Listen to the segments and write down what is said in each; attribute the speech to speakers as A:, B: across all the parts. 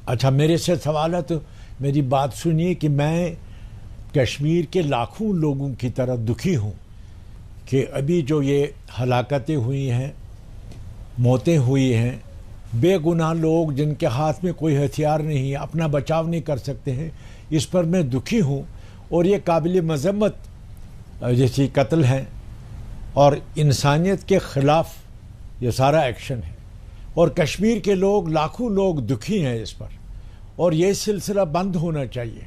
A: अच्छा, मेरे से सवाल है तो मेरी बात सुनिए कि मैं कश्मीर के लाखों लोगों की तरह दुखी हूँ कि अभी जो ये हलाकतें हुई हैं, मौतें हुई हैं, बेगुनाह लोग जिनके हाथ में कोई हथियार नहीं है, अपना बचाव नहीं कर सकते हैं, इस पर मैं दुखी हूँ। और ये काबिल मज़म्मत जैसी कत्ल हैं और इंसानियत के ख़िलाफ़ ये सारा एक्शन है। और कश्मीर के लोग, लाखों लोग दुखी हैं इस पर, और ये सिलसिला बंद होना चाहिए।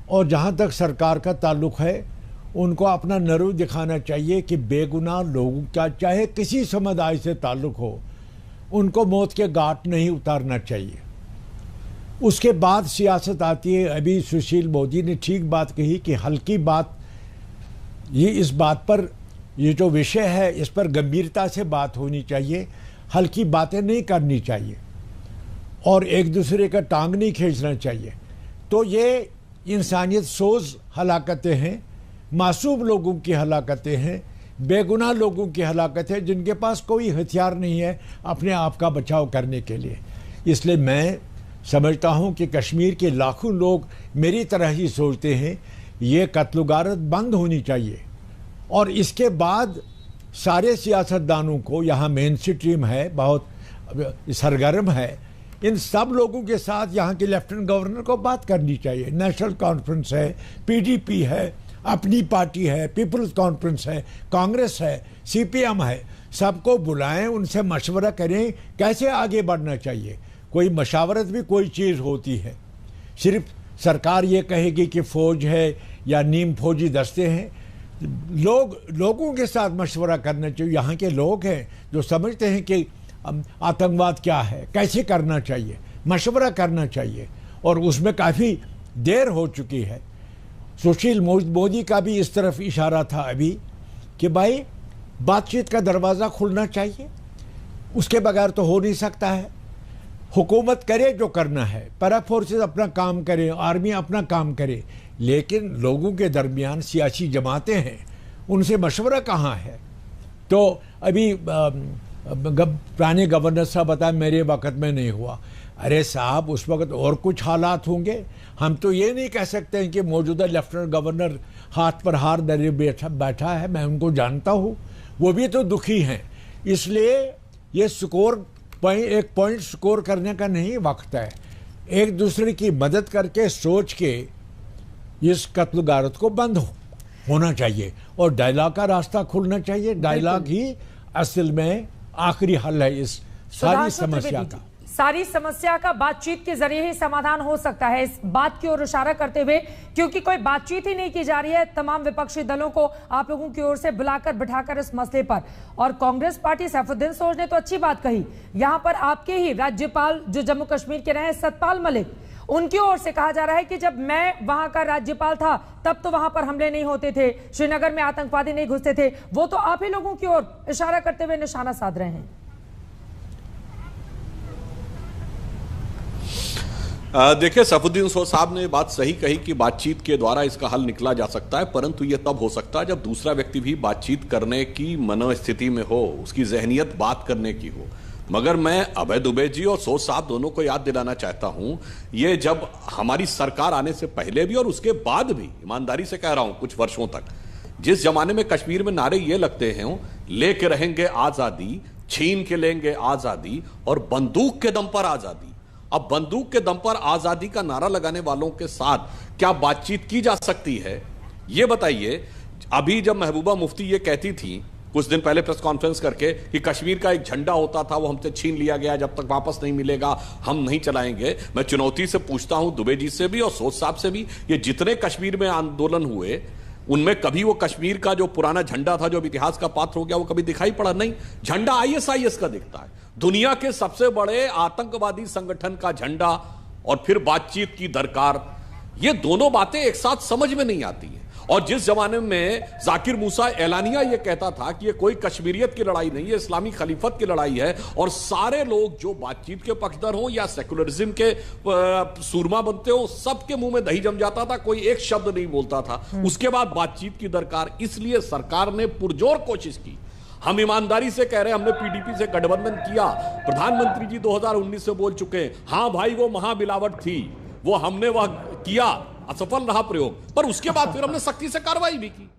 A: और जहाँ तक सरकार का ताल्लुक़ है, उनको अपना नरूं दिखाना चाहिए कि बेगुनाह लोगों का चाहे किसी समुदाय से ताल्लुक़ हो, उनको मौत के घाट नहीं उतारना चाहिए। उसके बाद सियासत आती है। अभी सुशील मोदी ने ठीक बात कही कि हल्की बात, ये इस बात पर, ये जो विषय है इस पर गंभीरता से बात होनी चाहिए, हल्की बातें नहीं करनी चाहिए और एक दूसरे का टांग नहीं खींचना चाहिए। तो ये इंसानियत सोज हलाकतें हैं, मासूम लोगों की हलाकतें हैं, बेगुनाह लोगों की हलाकतें हैं जिनके पास कोई हथियार नहीं है अपने आप का बचाव करने के लिए। इसलिए मैं समझता हूँ कि कश्मीर के लाखों लोग मेरी तरह ही सोचते हैं, ये कत्ल-गारत बंद होनी चाहिए। और इसके बाद सारे सियासतदानों को, यहाँ मेन स्ट्रीम है, बहुत सरगर्म है, इन सब लोगों के साथ यहाँ के लेफ्टिनेंट गवर्नर को बात करनी चाहिए। नेशनल कॉन्फ्रेंस है, पीडीपी है, अपनी पार्टी है, पीपल्स कॉन्फ्रेंस है, कांग्रेस है, सीपीएम है, सबको बुलाएं, उनसे मशवरा करें कैसे आगे बढ़ना चाहिए। कोई मशावरत भी कोई चीज़ होती है। सिर्फ सरकार ये कहेगी कि फ़ौज है या नीम फौजी दस्ते हैं, लोगों के साथ मशवरा करना चाहिए। यहाँ के लोग हैं जो समझते हैं कि आतंकवाद क्या है, कैसे करना चाहिए, मशवरा करना चाहिए। और उसमें काफ़ी देर हो चुकी है। सुशील मोदी का भी इस तरफ इशारा था अभी कि भाई बातचीत का दरवाज़ा खुलना चाहिए, उसके बगैर तो हो नहीं सकता है। हुकूमत करे जो करना है, पैरा फोर्सेस अपना काम करें, आर्मी अपना काम करे, लेकिन लोगों के दरमियान सियासी जमातें हैं, उनसे मशवरा कहाँ है। तो अभी पुराने गवर्नर साहब बताए मेरे वक़्त में नहीं हुआ। अरे साहब, उस वक़्त और कुछ हालात होंगे। हम तो ये नहीं कह सकते हैं कि मौजूदा लेफ्टिनेंट गवर्नर हाथ पर हार धरे बैठा है, मैं उनको जानता हूँ, वो भी तो दुखी हैं। इसलिए ये एक पॉइंट स्कोर करने का नहीं वक्त है। एक दूसरे की मदद करके, सोच के इस कत्ल-गारत को बंद होना चाहिए और डायलॉग का रास्ता खुलना चाहिए। डायलॉग ही असल में आखिरी हल है इस सारी समस्या का।
B: सारी समस्या का बातचीत के जरिए ही समाधान हो सकता है, इस बात की ओर इशारा करते हुए, क्योंकि कोई बातचीत ही नहीं की जा रही है तमाम विपक्षी दलों को आप लोगों की ओर से बुलाकर बिठाकर इस मसले पर। और कांग्रेस पार्टी, सैफुद्दीन सोज ने तो अच्छी बात कही, यहां पर आपके ही राज्यपाल जो जम्मू कश्मीर के रहे सतपाल मलिक, उनकी ओर से कहा जा रहा है कि जब मैं वहां का राज्यपाल था तब तो वहां पर हमले नहीं होते थे, श्रीनगर में आतंकवादी नहीं घुसते थे। वो तो आप ही लोगों की ओर इशारा करते हुए निशाना साध रहे हैं।
C: देखिए, सैफुद्दीन सोज साहब ने बात सही कही कि बातचीत के द्वारा इसका हल निकला जा सकता है, परंतु यह तब हो सकता है जब दूसरा व्यक्ति भी बातचीत करने की मनोस्थिति में हो, उसकी जहनियत बात करने की हो। मगर मैं अभय दुबे जी और सोज साहब दोनों को याद दिलाना चाहता हूं, ये जब हमारी सरकार आने से पहले भी और उसके बाद भी, ईमानदारी से कह रहा हूं, कुछ वर्षों तक जिस जमाने में कश्मीर में नारे ये लगते हैं, लेके रहेंगे आजादी, छीन के लेंगे आजादी और बंदूक के दम पर आजादी। अब बंदूक के दम पर आजादी का नारा लगाने वालों के साथ क्या बातचीत की जा सकती है, यह बताइए। अभी जब महबूबा मुफ्ती ये कहती थी कुछ दिन पहले प्रेस कॉन्फ्रेंस करके कि कश्मीर का एक झंडा होता था, वो हमसे छीन लिया गया, जब तक वापस नहीं मिलेगा हम नहीं चलाएंगे। मैं चुनौती से पूछता हूं दुबे जी से भी और सोज साहब से भी, ये जितने कश्मीर में आंदोलन हुए उनमें कभी वो कश्मीर का जो पुराना झंडा था, जो इतिहास का पात्र हो गया, वो कभी दिखाई पड़ा नहीं। झंडा आईएसआईएस का दिखता है, दुनिया के सबसे बड़े आतंकवादी संगठन का झंडा, और फिर बातचीत की दरकार। ये दोनों बातें एक साथ समझ में नहीं आती हैं। और जिस जमाने में जाकिर मूसा एलानिया ये कहता था कि ये कोई कश्मीरियत की लड़ाई नहीं है, इस्लामी खलीफत की लड़ाई है, और सारे लोग जो बातचीत के पक्षधर हो या सेकुलरिज्म के सूरमा बनते हो, सबके मुंह में दही जम जाता था, कोई एक शब्द नहीं बोलता था। उसके बाद बातचीत की दरकार, इसलिए सरकार ने पुरजोर कोशिश की। हम ईमानदारी से कह रहे हैं, हमने पीडीपी से गठबंधन किया। प्रधानमंत्री जी 2019 से बोल चुके हैं, हां भाई वो महामिलावट थी, वो हमने वह किया, असफल रहा प्रयोग, पर उसके बाद फिर हमने सख्ती से कार्रवाई भी की।